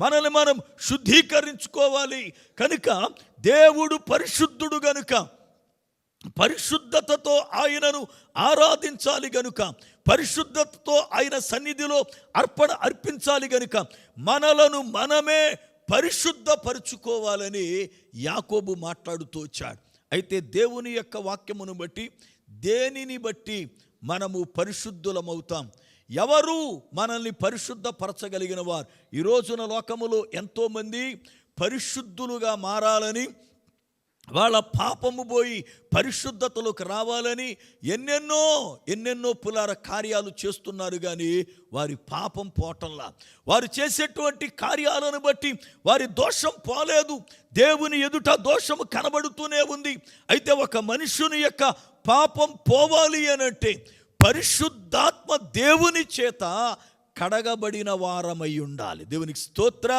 మనల్ని మనం శుద్ధీకరించుకోవాలి. కనుక దేవుడు పరిశుద్ధుడు గనుక పరిశుద్ధతతో ఆయనను ఆరాధించాలి గనుక, పరిశుద్ధతతో ఆయన సన్నిధిలో అర్పించాలి గనుక మనలను మనమే పరిశుద్ధపరుచుకోవాలని యాకోబు మాట్లాడుతూ వచ్చాడు. అయితే దేవుని యొక్క వాక్యమును బట్టి దేనిని బట్టి మనము పరిశుద్ధులమవుతాం? ఎవరు మనల్ని పరిశుద్ధపరచగలిగిన వారు? ఈ రోజున లోకములో ఎంతోమంది పరిశుద్ధులుగా మారాలని, వాళ్ళ పాపము పోయి పరిశుద్ధతలోకి రావాలని ఎన్నెన్నో పులార కార్యాలు చేస్తున్నారు. కానీ వారి పాపం పోవటంలా, వారు చేసేటువంటి కార్యాలను బట్టి వారి దోషం పోలేదు. దేవుని ఎదుట దోషము కనబడుతూనే ఉంది. అయితే ఒక మనుషుని యొక్క పాపం పోవాలి అనంటే పరిశుద్ధాత్మ దేవుని చేత కడగబడిన వారమై ఉండాలి. దేవునికి స్తోత్రం.